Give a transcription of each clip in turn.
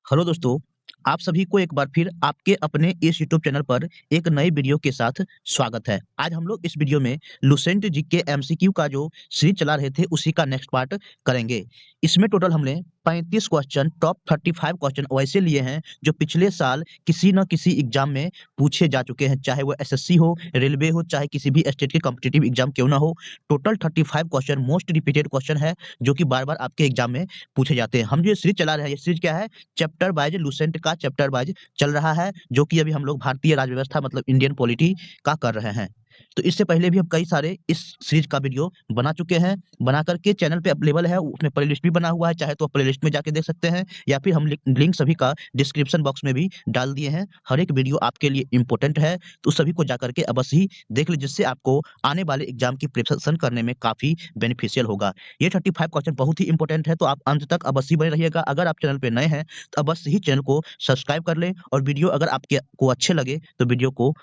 Hello दोस्तों, आप सभी को एक बार फिर आपके अपने इस यूट्यूब चैनल पर एक नई वीडियो के साथ स्वागत है। आज हम लोग इस वीडियो में लुसेंट जीके एमसीक्यू का जो सीरीज चला रहे थे उसी का नेक्स्ट पार्ट करेंगे। इसमें टोटल हमने 35 क्वेश्चन टॉप 35 क्वेश्चन वैसे लिए हैं जो पिछले साल किसी न किसी एग्जाम में पूछे जा चुके हैं, चाहे वो एसएससी हो, रेलवे हो, चाहे किसी भी स्टेट के कॉम्पिटिटिव एग्जाम क्यों ना हो। Total 35 question most repeated question है जो कि बार-बार आपके एग्जाम में पूछे जाते हैं। हम जो ये सीरीज चला रहे हैं, ये सीरीज क्या है? चैप्टर वाइज लुसेंट का चैप्टर वाइज चल रहा है, जो कि अभी हम लोग भारतीय राज्य व्यवस्था मतलब इंडियन पॉलिटी का कर रहे हैं। तो इससे पहले भी हम कई सारे इस सीरीज का वीडियो बना चुके हैं, बना करके चैनल पे अवेलेबल है, उसमें प्लेलिस्ट भी बना हुआ है, चाहे तो प्लेलिस्ट में जाके देख सकते हैं या फिर हम लिंक सभी का डिस्क्रिप्शन बॉक्स में भी डाल दिए हैं। हर एक वीडियो आपके लिए इंपॉर्टेंट है, तो सभी को जाकर के अवश्य ही देख लीजिए, जिससे आपको आने वाले एग्जाम की प्रिपरेशन करने में काफी बेनिफिशियल होगा। ये 35 क्वेश्चन बहुत ही इंपॉर्टेंट है, तो आप अंत तक अवश्य बने रहिएगा। अगर आप चैनल पे नए हैं तो अवश्य ही चैनल को सब्सक्राइब कर लें, और वीडियो अगर आपके को अच्छे लगे तो वीडियो को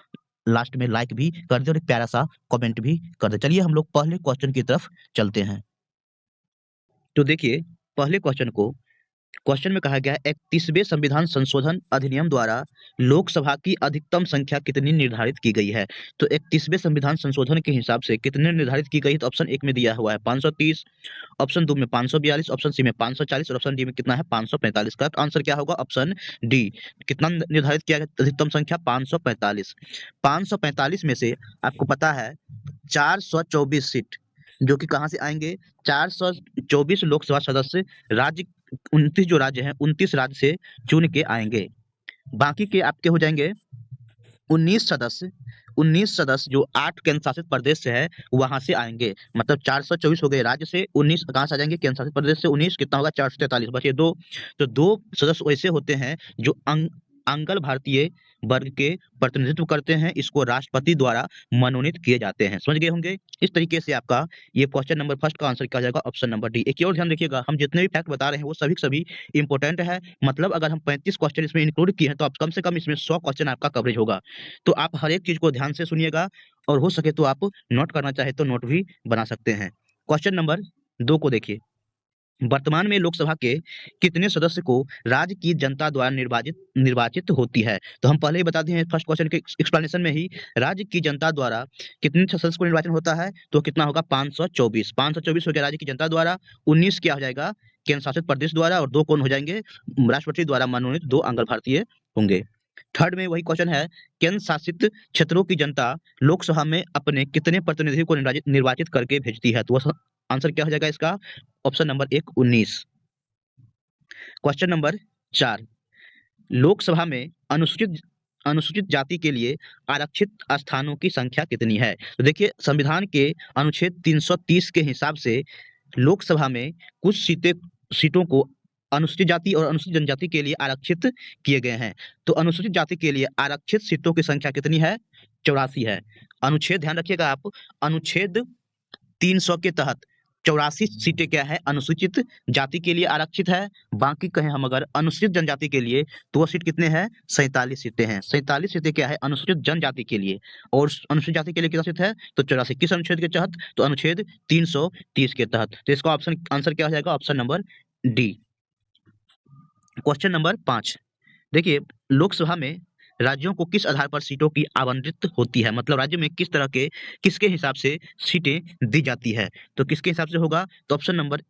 लास्ट में लाइक भी कर दें और एक प्यारा सा कमेंट भी कर दें। चलिए हम लोग पहले क्वेश्चन की तरफ चलते हैं। तो देखिए, पहले क्वेश्चन में कहा गया है 31वें संविधान संशोधन अधिनियम द्वारा लोकसभा की अधिकतम संख्या कितनी निर्धारित की गई है? तो 31वें संविधान संशोधन के हिसाब से कितने निर्धारित की गई? तो ऑप्शन ए में दिया हुआ है 530, ऑप्शन 2 में 542, ऑप्शन सी में 540 और ऑप्शन डी में कितना है? 545। करेक्ट आंसर क्या होगा? Option D. कितना निर्धारित किया गया अधिकतम संख्या? 545। 545 में से आपको पता है 424 सीट जो कि कहाँ से आएंगे? 424 लोकसभा सदस्य राज्य, 29 जो राज्य हैं 29 राज्य से चुन के आएंगे। बाकी के आपके हो जाएंगे 19 सदस्य। 19 सदस्य जो 8 केंद्र शासित प्रदेश से है वहां से आएंगे। मतलब 424 हो गए राज्य से, 19 कहाँ से आ जाएंगे? केंद्र शासित प्रदेश से। 19 कितना होगा? 443 बचे दो। तो दो सदस्य वैसे होते हैं जो अंगल भारतीय वर्ग के प्रतिनिधित्व करते हैं, इसको राष्ट्रपति द्वारा मनोनीत किए जाते हैं। समझ गए होंगे? इस तरीके से आपका ये क्वेश्चन नंबर फर्स्ट का आंसर क्या जाएगा? Option number D. एक और ध्यान रखिएगा, हम जितने भी फैक्ट बता रहे हैं वो सभी सभी इंपॉर्टेंट है। मतलब अगर हम 35 क्वेश्चन इसमें इंक्लूड किए हैं तो आप कम से कम इसमें 100 क्वेश्चन आपका कवरेज होगा। तो आप हर एक चीज को ध्यान से सुनिएगा, और हो सके तो आप नोट करना चाहे तो नोट भी बना सकते हैं। क्वेश्चन नंबर 2 को देखिए। वर्तमान में लोकसभा के कितने सदस्य को राज्य की जनता द्वारा निर्वाचित निर्वाचित होती है? तो हम पहले ही बता दिए हैं फर्स्ट क्वेश्चन के एक्सप्लेनेशन में ही, राज्य की जनता द्वारा कितने सदस्य को निर्वाचन होता है? तो कितना होगा? 524। 524 हो गया राज्य की जनता द्वारा, 19 क्या हो जाएगा? केंद्र शासित प्रदेश द्वारा, और दो कौन हो जाएंगे? राष्ट्रपति द्वारा मनोनीत दो अंगल भारतीय होंगे। थर्ड में वही क्वेश्चन है, केंद्र शासित क्षेत्रों की जनता लोकसभा में अपने कितने प्रतिनिधि को निर्वाचित निर्वाचित करके भेजती है? तो वह आंसर क्या हो जाएगा इसका? Option number 1 19। Question number 4, Lok Sabha में अनुसूचित अनुसूचित जाति के लिए आरक्षित स्थानों की संख्या कितनी है? तो देखिए, संविधान के अनुच्छेद 330 के हिसाब से लोकसभा में कुछ सीटों को अनुसूचित जाति और अनुसूचित जनजाति के लिए आरक्षित किए गए हैं। तो अनुसूचित जाति के लिए आरक्षित सीटों की संख्या कितनी है? 84 है। अनुच्छेद ध्यान रखिएगा आप, अनुच्छेद 300 के तहत 84 सीटें क्या है? अनुसूचित जाति के लिए आरक्षित है। बाकी कहें हम अगर अनुसूचित जनजाति के लिए, तो वो सीट कितने हैं? 47 सीटें हैं। 47 सीटें क्या है? अनुसूचित जनजाति के लिए। और अनुसूचित जाति के लिए कितना सीट है? तो 84। किस अनुच्छेद के तहत? तो अनुच्छेद 330 के तहत। तो इसका ऑप्शन आंसर क्या हो जाएगा? Option number D. Question number 5, देखिए, लोकसभा में राज्यों को किस आधार पर सीटों की आवंटित होती है? मतलब राज्य में किस तरह के, किसके हिसाब से सीटें दी जाती है? तो किसके हिसाब से होगा? तो ऑप्शन नंबर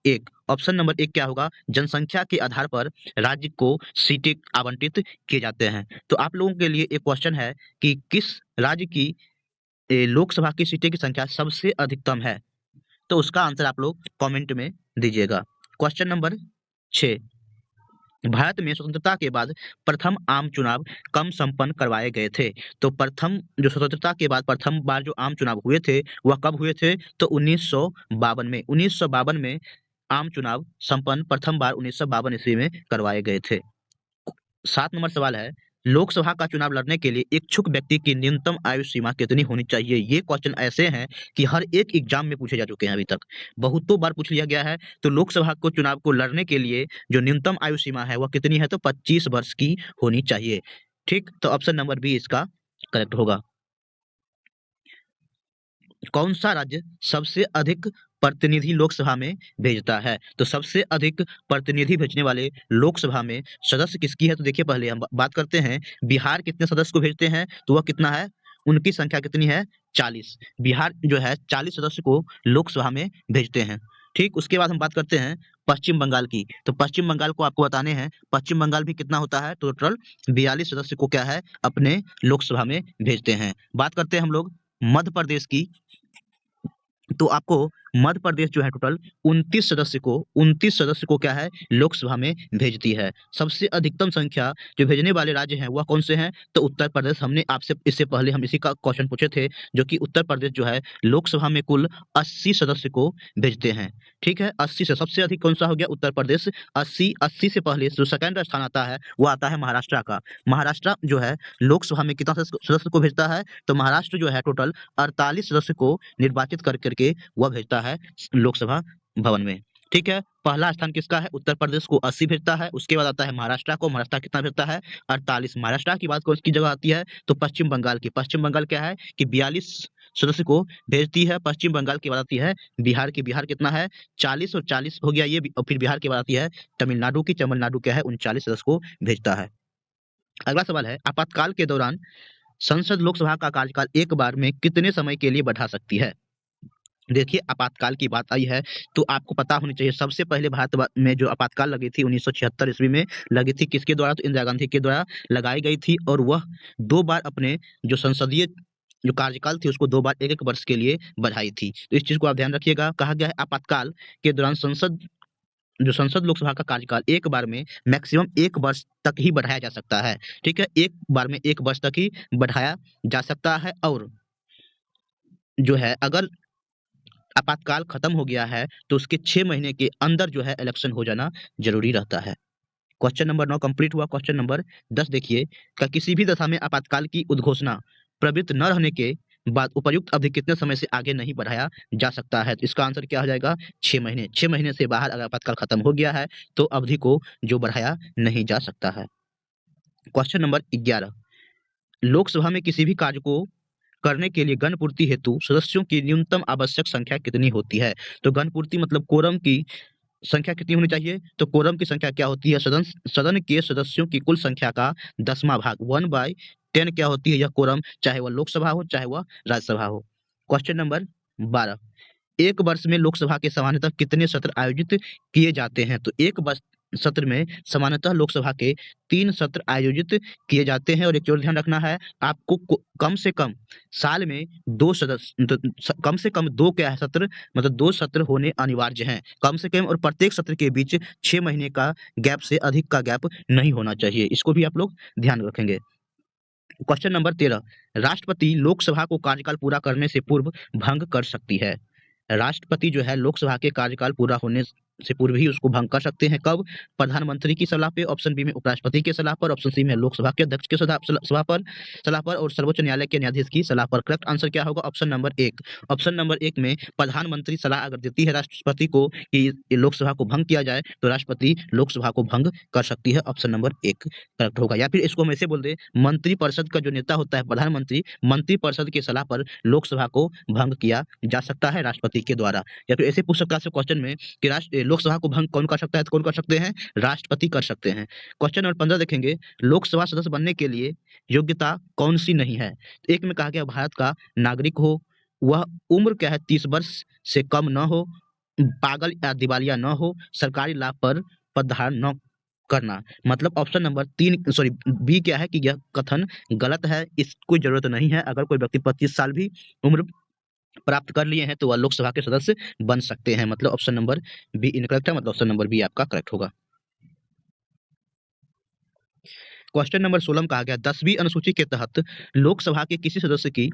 एक क्या होगा? जनसंख्या के आधार पर राज्य को सीटें आवंटित किए जाते हैं। तो आप लोगों के लिए एक क्वेश्चन है कि किस राज्य की लोकसभा की सीटें की संख्या सबसे अधिकतम है? तो उसका आंसर आप लोग कमेंट में दीजिएगा। क्वेश्चन नंबर 6, भारत में स्वतंत्रता के बाद प्रथम आम चुनाव कब संपन्न करवाए गए थे? तो प्रथम जो स्वतंत्रता के बाद प्रथम बार जो आम चुनाव हुए थे वह कब हुए थे? तो 1952 में। 1952 में आम चुनाव संपन्न प्रथम बार 1952 ईस्वी में करवाए गए थे। 7 नंबर सवाल है, लोकसभा का चुनाव लड़ने के लिए इच्छुक व्यक्ति की न्यूनतम आयु सीमा कितनी होनी चाहिए? ये क्वेश्चन ऐसे हैं कि हर एक एग्जाम में पूछे जा चुके हैं अभी तक, बहुतों बार पूछ लिया गया है। तो लोकसभा को चुनाव को लड़ने के लिए जो न्यूनतम आयु सीमा है वह कितनी है? तो 25 वर्ष की होनी चाहिए। ठीक, तो ऑप्शन नंबर बी इसका करेक्ट होगा। कौन सा राज्य सबसे अधिक प्रतिनिधि लोकसभा में भेजता है? तो सबसे अधिक प्रतिनिधि भेजने वाले लोकसभा में सदस्य किसकी है? तो देखिए पहले हम बात करते हैं बिहार कितने सदस्य को भेजते हैं, तो वह कितना है, उनकी संख्या कितनी है, 40। बिहार जो है 40 सदस्य को लोकसभा में भेजते हैं। ठीक, उसके बाद हम बात करते हैं पश्चिम बंगाल की। तो पश्चिम बंगाल को आपको बताने हैं, पश्चिम बंगाल भी कितना होता है, टोटल 42 सदस्य को क्या है, अपने लोकसभा में भेजते हैं। बात करते हैं हम लोग मध्य प्रदेश की। तो आपको मध्य प्रदेश जो है टोटल 29 सदस्य को क्या है, लोकसभा में भेजती है। सबसे अधिकतम संख्या जो भेजने वाले राज्य हैं वह कौन से हैं, तो उत्तर प्रदेश। हमने आपसे इससे पहले हम इसी का क्वेश्चन पूछे थे, जो कि उत्तर प्रदेश जो है लोकसभा में कुल 80 सदस्य को भेजते हैं। ठीक है, 80 से सबसे अधिक कौन सा हो गया, उत्तर प्रदेश 80 से पहले जो सेकंड स्थान आता है वो आता है महाराष्ट्र का। महाराष्ट्र जो है लोकसभा में कितना सदस्य को भेजता है, तो महाराष्ट्र जो है टोटल 48 सदस्य को निर्वाचित कर करके वह भेजता है लोकसभा भवन में। ठीक है, पहला स्थान किसका है, उत्तर प्रदेश को 80 भेजता है। उसके बाद आता है महाराष्ट्र को, महाराष्ट्र कितना भेजता है, 48। महाराष्ट्र की बात कौन सी जगह आती है, तो पश्चिम बंगाल की। पश्चिम बंगाल क्या है कि 42 सदस्य को भेजती है पश्चिम बंगाल। की बात आती है बिहार की। बिहार कितना है, 40 और 40 हो गया ये और फिर बिहार की बात आती है तमिलनाडु की। तमिलनाडु क्या है, 39 सदस्य को भेजता है। अगला सवाल है, आपातकाल के दौरान संसद लोकसभा का कार्यकाल एक बार में कितने समय के लिए बढ़ा सकती है? देखिए आपातकाल की बात आई है तो आपको पता होनी चाहिए, सबसे पहले भारत में जो आपातकाल लगी थी 1976 ईस्वी में लगी थी, किसके द्वारा, तो इंदिरा गांधी के द्वारा लगाई गई थी। और वह 2 बार अपने जो संसदीय जो कार्यकाल थी उसको 2 बार 1-1 वर्ष के लिए बढ़ाई थी। तो इस चीज को आप ध्यान रखिएगा। कहा गया है आपातकाल के दौरान संसद लोकसभा का कार्यकाल एक बार में मैक्सिमम 1 वर्ष तक ही बढ़ाया जा सकता है। ठीक है, एक बार में 1 वर्ष तक ही बढ़ाया जा सकता है। और जो है अगर आपातकाल खत्म हो गया है तो उसके 6 महीने के अंदर जो है इलेक्शन हो जाना जरूरी रहता है। क्वेश्चन नंबर 9 कंप्लीट हुआ। क्वेश्चन नंबर 10 देखिए, का किसी भी दशा में आपातकाल की उद्घोषणा प्रवृत्त न रहने के बाद उपयुक्त अवधि कितने समय से आगे नहीं बढ़ाया जा सकता है? तो इसका आंसर क्या हो जाएगा, 6 महीने। 6 महीने से बाहर अगर आपातकाल खत्म हो गया है तो अवधि को जो बढ़ाया नहीं जा सकता है। क्वेश्चन नंबर 11, लोकसभा में किसी भी कार्य को करने के लिए गणपूर्ति हेतु सदस्यों की न्यूनतम आवश्यक संख्या कितनी होती है? तो गणपूर्ति मतलब कोरम की संख्या कितनी होनी चाहिए, तो कोरम की संख्या क्या होती है, सदन सदन के सदस्यों की कुल संख्या का 10वां भाग 1/10 क्या होती है यह कोरम, चाहे वह लोकसभा हो चाहे वह राज्यसभा हो। क्वेश्चन नंबर 12, एक वर्ष में लोकसभा के सामान्यतः कितने सत्र आयोजित किए जाते हैं? तो एक वर्ष सत्र में सामान्यतः लोकसभा के 3 सत्र आयोजित किए जाते हैं। और एक और ध्यान रखना है आपको, कम से कम साल में 2 सदस्य कम से कम 2 क्या है सत्र, मतलब 2 सत्र होने अनिवार्य हैं कम से कम। और प्रत्येक सत्र के बीच 6 महीने का गैप से अधिक का गैप नहीं होना चाहिए। इसको भी आप लोग ध्यान रखेंगे। क्वेश्चन नंबर 13, राष्ट्रपति लोकसभा को कार्यकाल पूरा करने से पूर्व भंग कर सकती है। राष्ट्रपति जो है लोकसभा के कार्यकाल पूरा होने से पूर्व ही उसको भंग कर सकते हैं। कब, प्रधानमंत्री की सलाह पे, ऑप्शन बी में उपराष्ट्रपति की सलाह पर, ऑप्शन सी में लोकसभा के अध्यक्ष के सलाह पर और सर्वोच्च न्यायालय के न्यायाधीश की सलाह पर। करेक्ट आंसर क्या होगा, ऑप्शन नंबर 1। ऑप्शन नंबर 1 में प्रधानमंत्री सलाह अगर देती है राष्ट्रपति को कि ये लोकसभा को भंग किया जाए तो राष्ट्रपति लोकसभा को भंग कर सकती है। ऑप्शन नंबर 1 करेक्ट होगा। या फिर इसको हम ऐसे बोल दे, मंत्रिपरिषद का जो नेता होता है प्रधानमंत्री, मंत्रिपरिषद की सलाह पर लोकसभा को भंग किया जा सकता है राष्ट्रपति के द्वारा। या फिर ऐसे पूछ सकता है क्वेश्चन में कि लोकसभा को भंग कौन कर सकता है, तो कौन कर सकते हैं, राष्ट्रपति कर सकते हैं। क्वेश्चन नंबर 15 देखेंगे, लोकसभा सदस्य बनने के लिए योग्यता कौन सी नहीं है? तो एक में कहा गया भारत का नागरिक हो, वह उम्र क्या है 30 वर्ष से कम न हो, पागल या दिवालिया न हो, सरकारी लाभ पर पदधारण न करना। मतलब ऑप्शन नंबर 3 सॉरी बी क्या है कि यह कथन गलत है, इसकी जरूरत नहीं है। अगर कोई व्यक्ति 25 साल भी उम्र प्राप्त कर लिए हैं तो वह लोकसभा के सदस्य बन सकते हैं। मतलब ऑप्शन नंबर बी इनकरेक्ट है, मतलब ऑप्शन नंबर बी आपका करेक्ट होगा। क्वेश्चन नंबर 16 में कहा गया 10वीं अनुसूची के तहत लोकसभा के किसी सदस्य की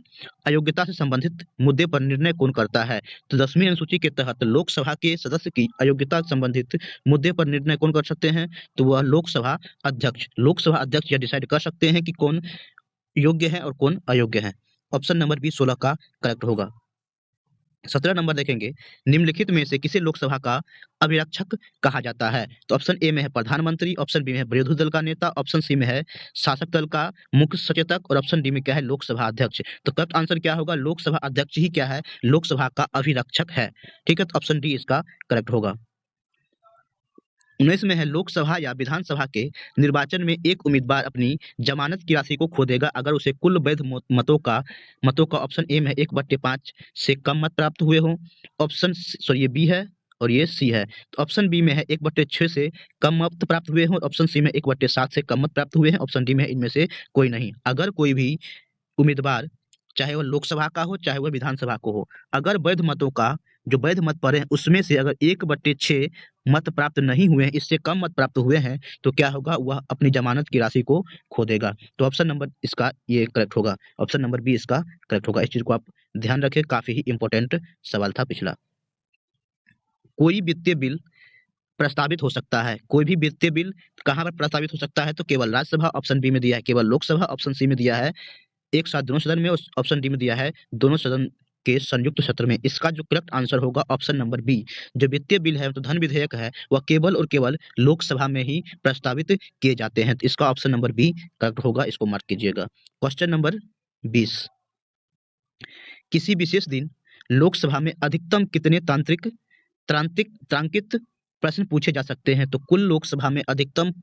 अयोग्यता से संबंधित मुद्दे पर निर्णय कौन करता है? तो 10वीं अनुसूची के तहत लोकसभा के सदस्य की अयोग्यता से संबंधित मुद्दे पर निर्णय कौन कर सकते हैं? तो वह लोकसभा अध्यक्ष यह डिसाइड कर सकते हैं कि कौन योग्य है और कौन अयोग्य है। ऑप्शन नंबर बी 16 का करेक्ट होगा। 17 नंबर देखेंगे, निम्नलिखित में से किसे लोकसभा का अभिरक्षक कहा जाता है? तो ऑप्शन ए में है प्रधानमंत्री, ऑप्शन बी में है विरोधी दल का नेता, ऑप्शन सी में है शासक दल का मुख्य सचेतक और ऑप्शन डी में क्या है लोकसभा अध्यक्ष। तो करेक्ट आंसर क्या होगा? लोकसभा अध्यक्ष ही क्या है? लोकसभा का अभिरक्षक है। ठीक है, तो ऑप्शन डी इसका करेक्ट होगा। 19 में है, लोकसभा या विधानसभा के निर्वाचन में एक उम्मीदवार अपनी जमानत की राशि को खो देगा अगर उसे कुल वैध मतों का ऑप्शन ए में 1/5 से कम मत प्राप्त हुए हों, ऑप्शन सॉरी ये बी है और ये सी है। तो ऑप्शन बी में है 1/6 से कम मत प्राप्त हुए हों, ऑप्शन सी में 1/7 से कम मत प्राप्त हुए हैं, ऑप्शन डी में है इनमें से कोई नहीं। अगर कोई भी उम्मीदवार, चाहे वो लोकसभा का हो चाहे वो विधानसभा को हो, अगर वैध मतों का जो वैध मत पड़े हैं उसमें से अगर 1/6 मत प्राप्त नहीं हुए हैं, इससे कम मत प्राप्त हुए हैं, तो क्या होगा? वह अपनी जमानत की राशि को खो देगा। तो ऑप्शन नंबर इसका ये करेक्ट होगा, ऑप्शन नंबर बी इसका करेक्ट होगा। इस चीज को आप ध्यान रखें, काफी ही इंपॉर्टेंट सवाल था पिछला। कोई वित्तीय बिल प्रस्तावित हो सकता है, कोई भी वित्तीय बिल कहाँ पर प्रस्तावित हो सकता है? तो केवल राज्यसभा, ऑप्शन बी में दिया है केवल लोकसभा, ऑप्शन सी में दिया है एक साथ दोनों सदन में, और ऑप्शन डी में दिया है दोनों सदन के संयुक्त सत्र में। इसका जो करेक्ट आंसर होगा ऑप्शन नंबर बी। जो वित्तीय बिल है तो धन विधेयक है, वह केवल और केवल लोकसभा में ही प्रस्तावित किए जाते हैं। तो इसका ऑप्शन नंबर बी करेक्ट होगा, इसको मार्क कीजिएगा। क्वेश्चन नंबर 20, किसी विशेष दिन लोकसभा में अधिकतम कितने तांत्रिक प्रश्न पूछे जा सकते हैं? तो कुल लोकसभा में अधिकतम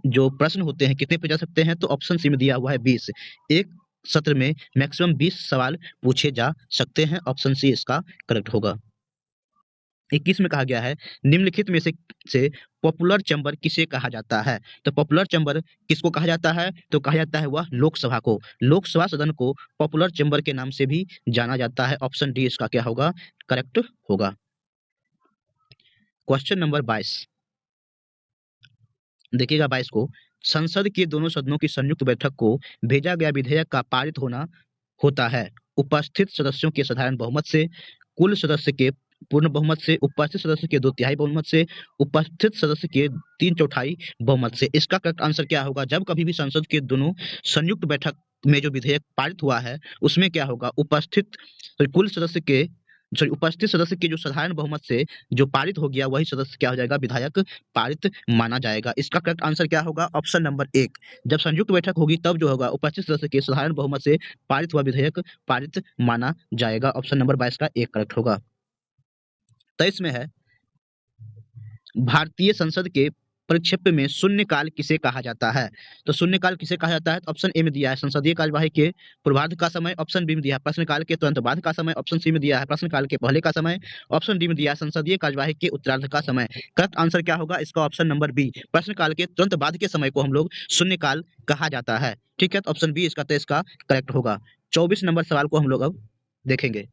जो प्रश्न होते हैं कितने पूछे जा सकते हैं? तो ऑप्शन सी में दिया हुआ है 20। एक सत्र में मैक्सिमम 20 सवाल पूछे जा सकते हैं, ऑप्शन सी इसका करेक्ट होगा। 21 में कहा गया है, निम्नलिखित में से पॉपुलर चैम्बर किसे कहा जाता है? तो पॉपुलर चैम्बर किसको कहा जाता है? तो कहा जाता है वह लोकसभा को। लोकसभा सदन को पॉपुलर चैम्बर के नाम से भी जाना जाता है, ऑप्शन डी इसका क्या होगा? करेक्ट होगा। क्वेश्चन नंबर 22 देखिएगा 22 को, संसद के दोनों सदनों की संयुक्त बैठक को भेजा गया विधेयक का पारित होना होता है उपस्थित सदस्यों के साधारण बहुमत से, कुल सदस्य के पूर्ण बहुमत से, उपस्थित सदस्य के 2/3 बहुमत से, उपस्थित सदस्य के 3/4 बहुमत से। इसका करेक्ट आंसर क्या होगा? जब कभी भी संसद के दोनों संयुक्त बैठक में जो विधेयक पारित हुआ है उसमें क्या होगा? उपस्थित सदस्य के जो साधारण बहुमत से जो पारित हो गया वही सदस्य क्या हो जाएगा? विधायक पारित माना जाएगा। इसका करेक्ट आंसर क्या होगा? Option number 1। जब संयुक्त बैठक होगी तब जो होगा उपस्थित सदस्य के साधारण बहुमत से पारित हुआ विधेयक पारित माना जाएगा। ऑप्शन नंबर 22 का 1 करेक्ट होगा। 23 में है, भारतीय संसद के परिक्षेप्य में शून्यकाल किसे कहा जाता है? तो शून्यकाल किसे कहा जाता है? तो ऑप्शन ए में दिया है संसदीय कार्यवाही के पूर्वार्ध का समय, ऑप्शन बी में दिया है प्रश्नकाल के तुरंत बाद का समय, ऑप्शन सी में दिया है प्रश्नकाल के पहले का समय, ऑप्शन डी में दिया है संसदीय कार्यवाही के उत्तरार्ध का समय। करेक्ट आंसर क्या होगा? इसका ऑप्शन नंबर बी, प्रश्नकाल के तुरंत बाद के समय को हम लोग शून्यकाल कहा जाता है। ठीक है, तो ऑप्शन बी इसका करेक्ट होगा। 24 नंबर सवाल को हम लोग अब देखेंगे।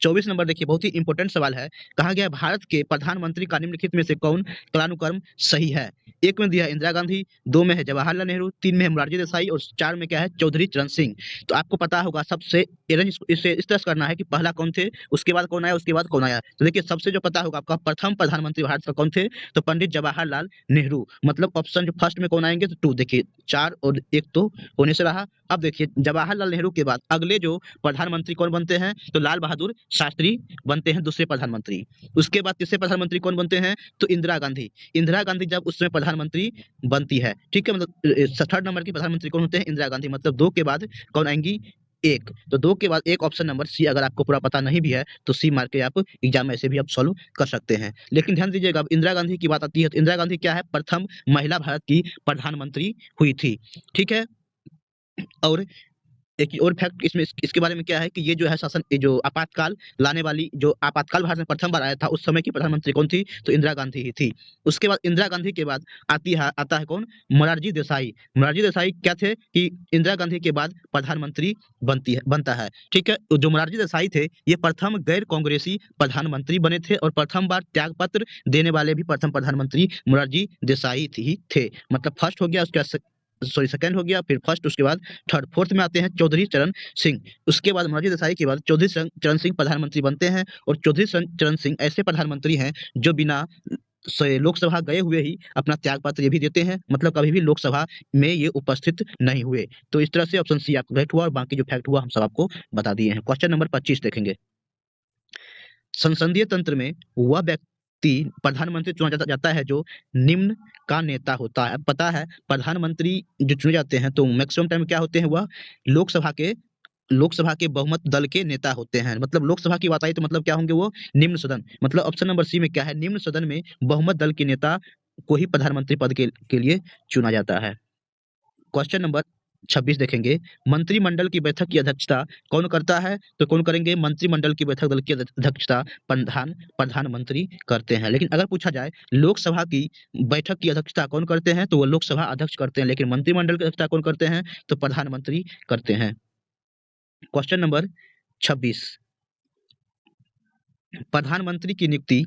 24 नंबर देखिए, बहुत ही इंपॉर्टेंट सवाल है। कहा गया है, भारत के प्रधानमंत्री का निम्नलिखित में से कौन कालानुक्रम सही है? 1 में दिया है इंदिरा गांधी, 2 में है जवाहरलाल नेहरू, 3 में है मोरारजी देसाई और 4 में क्या है? चौधरी चरण सिंह। तो आपको पता होगा सबसे इसे इस तरह से करना है कि पहला कौन थे, उसके बाद कौन आया, उसके बाद कौन आया। तो देखिए सबसे जो पता होगा आपका प्रथम प्रधानमंत्री भारत का कौन थे? तो पंडित जवाहरलाल नेहरू। मतलब ऑप्शन जो फर्स्ट में कौन आएंगे? तो 2 देखिए, 4 और 1 तो होने से रहा। अब देखिए जवाहरलाल नेहरू के बाद अगले जो प्रधानमंत्री कौन बनते हैं? तो लाल बहादुर शास्त्री बनते हैं दूसरे प्रधानमंत्री। उसके बाद तीसरे प्रधानमंत्री कौन बनते हैं? तो इंदिरा गांधी। इंदिरा गांधी जब उस समय प्रधानमंत्री बनती है, ठीक है, मतलब थर्ड नंबर की प्रधानमंत्री कौन होते हैं? इंदिरा गांधी। मतलब 2 के बाद कौन आएंगी? 1। तो 2 के बाद 1 ऑप्शन नंबर सी। अगर आपको पूरा पता नहीं भी है तो सी मार के आप एग्जाम में ऐसे भी आप सॉल्व कर सकते हैं। लेकिन ध्यान दीजिएगा, अब इंदिरा गांधी की बात आती है तो इंदिरा गांधी क्या है? प्रथम महिला भारत की प्रधानमंत्री हुई थी। ठीक है, और एक और फैक्ट इसमें इसके बारे में क्या है कि ये जो है शासन, ये जो आपातकाल लाने वाली, जो आपातकाल भारत में प्रथम बार आया था उस समय की प्रधानमंत्री कौन थी? तो इंदिरा गांधी ही थी। उसके बाद इंदिरा गांधी के बाद आता है कौन? मोरारजी देसाई। मोरारजी देसाई क्या थे कि इंदिरा गांधी के बाद प्रधानमंत्री बनता है। ठीक है, तो जो मोरारजी देसाई थे ये प्रथम गैर कांग्रेसी प्रधानमंत्री बने थे और प्रथम बार त्यागपत्र देने वाले भी प्रथम प्रधानमंत्री मोरारजी देसाई ही थे। मतलब फर्स्ट हो गया, उसके सेकंड हो गया, फिर फर्स्ट, उसके बाद थर्ड, फोर्थ में आते हैं चौधरी चरण सिंह। उसके बाद मोरारजी देसाई के बाद चौधरी चरण सिंह प्रधानमंत्री बनते हैं और चौधरी चरण सिंह ऐसे प्रधानमंत्री हैं जो बिना लोकसभा गए हुए ही अपना त्यागपत्र ये भी देते हैं, मतलब कभी भी लोकसभा में ये उपस्थित नहीं हुए। तो इस तरह से ऑप्शन सी आपका करेक्ट हुआ और बाकी जो फैक्ट हुआ हम सब आपको बता दिए हैं। क्वेश्चन नंबर 25 देखेंगे। संसदीय तंत्र में वह व्यक्ति प्रधानमंत्री चुना जाता है जो निम्न का नेता होता है। पता है प्रधानमंत्री जो चुने जाते हैं तो मैक्सिमम टाइम क्या होते हैं, वह लोकसभा के लोकसभा के बहुमत दल के नेता होते हैं। मतलब लोकसभा की बात आई तो मतलब क्या होंगे वो, निम्न सदन। मतलब ऑप्शन नंबर सी में क्या है, निम्न सदन में बहुमत दल के नेता को ही प्रधानमंत्री पद के लिए चुना जाता है। क्वेश्चन नंबर 26 देखेंगे, मंत्रिमंडल की बैठक की अध्यक्षता कौन करता है? तो कौन करेंगे? मंत्रिमंडल की बैठक दल की अध्यक्षता प्रधानमंत्री करते हैं। लेकिन अगर पूछा जाए लोकसभा की बैठक की अध्यक्षता कौन करते हैं, तो वो लोकसभा अध्यक्ष करते हैं। लेकिन मंत्रिमंडल की अध्यक्षता कौन करते हैं? तो प्रधानमंत्री करते हैं। क्वेश्चन नंबर 26, प्रधानमंत्री की नियुक्ति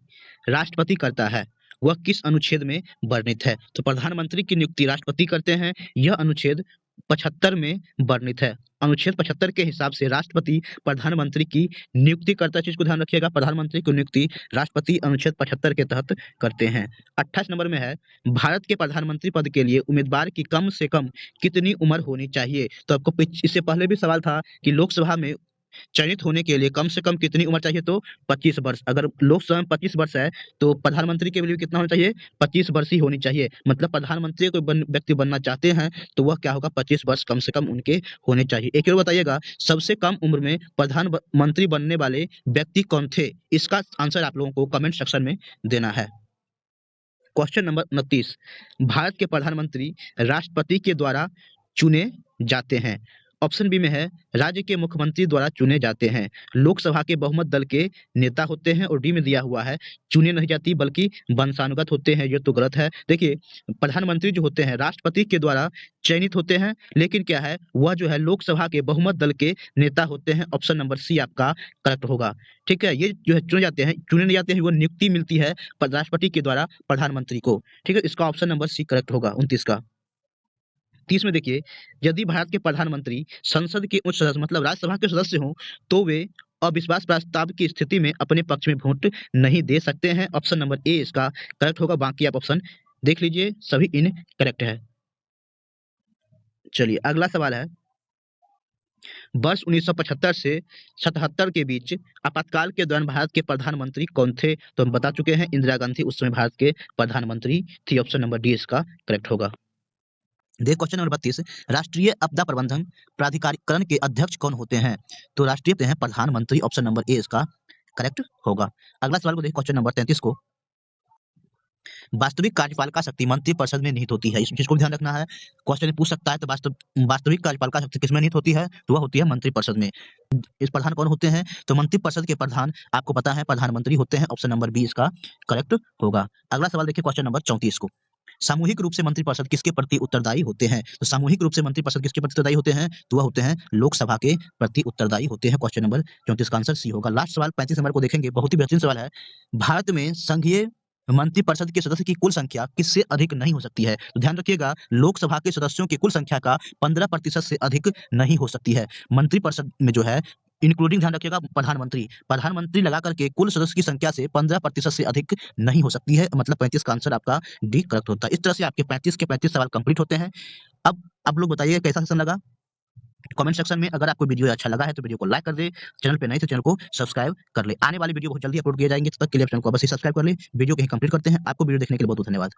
राष्ट्रपति करता है, वह किस अनुच्छेद में वर्णित है? तो प्रधानमंत्री की नियुक्ति राष्ट्रपति करते हैं, यह अनुच्छेद 75 में वर्णित है। अनुच्छेद 75 के हिसाब से राष्ट्रपति प्रधानमंत्री की नियुक्ति करता है। चीज को ध्यान रखिएगा, प्रधानमंत्री की नियुक्ति राष्ट्रपति अनुच्छेद 75 के तहत करते हैं। 28 नंबर में है, भारत के प्रधानमंत्री पद के लिए उम्मीदवार की कम से कम कितनी उम्र होनी चाहिए? तो आपको इससे पहले भी सवाल था कि लोकसभा में चयनित होने के लिए कम से कम कितनी उम्र चाहिए, तो 25 वर्ष। अगर लोकसभा में 25 वर्ष है तो प्रधानमंत्री के लिए कितना होना चाहिए? 25 वर्ष ही होनी चाहिए। मतलब प्रधानमंत्री कोई व्यक्ति बनना चाहते हैं तो वह क्या होगा, 25 वर्ष कम से कम उनके होने चाहिए। एक और बताइएगा, सबसे कम उम्र में प्रधानमंत्री बनने वाले व्यक्ति कौन थे? इसका आंसर आप लोगों को कमेंट सेक्शन में देना है। क्वेश्चन नंबर 29, भारत के प्रधानमंत्री राष्ट्रपति के द्वारा चुने जाते हैं। ऑप्शन बी में है, राज्य के मुख्यमंत्री द्वारा चुने जाते हैं, लोकसभा के बहुमत दल के नेता होते हैं, और डी में दिया हुआ है चुने नहीं जाती बल्कि वंशानुगत होते हैं। ये तो गलत है। देखिए, प्रधानमंत्री जो होते हैं राष्ट्रपति के द्वारा चयनित होते हैं, लेकिन क्या है, वह जो है लोकसभा के बहुमत दल के नेता होते हैं। ऑप्शन नंबर सी आपका करेक्ट होगा। ठीक है, ये जो है चुने नहीं जाते हैं, वो नियुक्ति मिलती है राष्ट्रपति के द्वारा प्रधानमंत्री को। ठीक है, इसका ऑप्शन नंबर सी करेक्ट होगा 29 का। 30 में देखिए, यदि भारत के प्रधानमंत्री संसद के उच्च सदस्य मतलब राज्यसभा के सदस्य हों तो वे अविश्वास प्रस्ताव की स्थिति में अपने पक्ष में वोट नहीं दे सकते हैं। ऑप्शन नंबर ए इसका करेक्ट होगा। बाकी आप ऑप्शन देख लीजिए, सभी इनकरेक्ट है। चलिए अगला सवाल है, वर्ष 1975 से 77 के बीच आपातकाल के दौरान भारत के प्रधानमंत्री कौन थे? तो हम बता चुके हैं, इंदिरा गांधी उस समय भारत के प्रधानमंत्री थी। ऑप्शन नंबर डी इसका करेक्ट होगा। देखिए क्वेश्चन नंबर 32, राष्ट्रीय आपदा प्रबंधन प्राधिकरण के अध्यक्ष कौन होते हैं? तो राष्ट्रीय होते हैं प्रधानमंत्री। ऑप्शन नंबर ए इसका करेक्ट होगा। अगला सवाल को देखिए, क्वेश्चन नंबर 33 को, वास्तविक कार्यपालिका शक्ति मंत्रिपरिषद में निहित होती है। इस चीज को भी ध्यान रखना है, क्वेश्चन में पूछ सकता है। तो वास्तविक कार्यपालिका शक्ति किसमें निहित होती है? तो वह होती है मंत्रिपरिषद में। इस प्रधान कौन होते हैं? तो मंत्रिपरिषद के प्रधान आपको पता है प्रधानमंत्री होते हैं। ऑप्शन नंबर बी इसका करेक्ट होगा। अगला सवाल देखिए, क्वेश्चन नंबर 34 को, सामूहिक रूप से मंत्रिपरिषद किसके प्रति उत्तरदायी होते हैं? तो सामूहिक रूप से मंत्रिपरिषद किसके प्रति उत्तरदायी होते हैं? तो वह होते हैं लोकसभा के प्रति उत्तरदायी होते हैं। क्वेश्चन नंबर 34 का आंसर सी होगा। लास्ट सवाल 35 नंबर को देखेंगे, बहुत ही बेहतरीन सवाल है। भारत में संघीय मंत्रिपरिषद के सदस्य की कुल संख्या किससे अधिक नहीं हो सकती है? तो ध्यान रखिएगा, लोकसभा के सदस्यों की कुल संख्या का 15% से अधिक नहीं हो सकती है। मंत्रिपरिषद में जो है इंक्लूडिंग, ध्यान रखिएगा, प्रधानमंत्री लगा करके कुल सदस्य की संख्या से 15% से अधिक नहीं हो सकती है। मतलब 35 का आंसर आपका डी करेक्ट होता है। इस तरह से आपके 35 के 35 सवाल कंप्लीट होते हैं। अब आप लोग बताइए कैसा सेशन लगा कमेंट सेक्शन में। अगर आपको वीडियो अच्छा लगा है तो वीडियो को लाइक कर दे, चैनल पे नए तो चैनल को सब्सक्राइब कर ले। आने वाली वीडियो बहुत जल्दी अपलोड किए जाएंगे, तब तक के लिए चैनल को बस ही सब्सक्राइब कर ले। वीडियो कहीं कंप्लीट करते हैं। आपको वीडियो देखने के लिए बहुत बहुत धन्यवाद।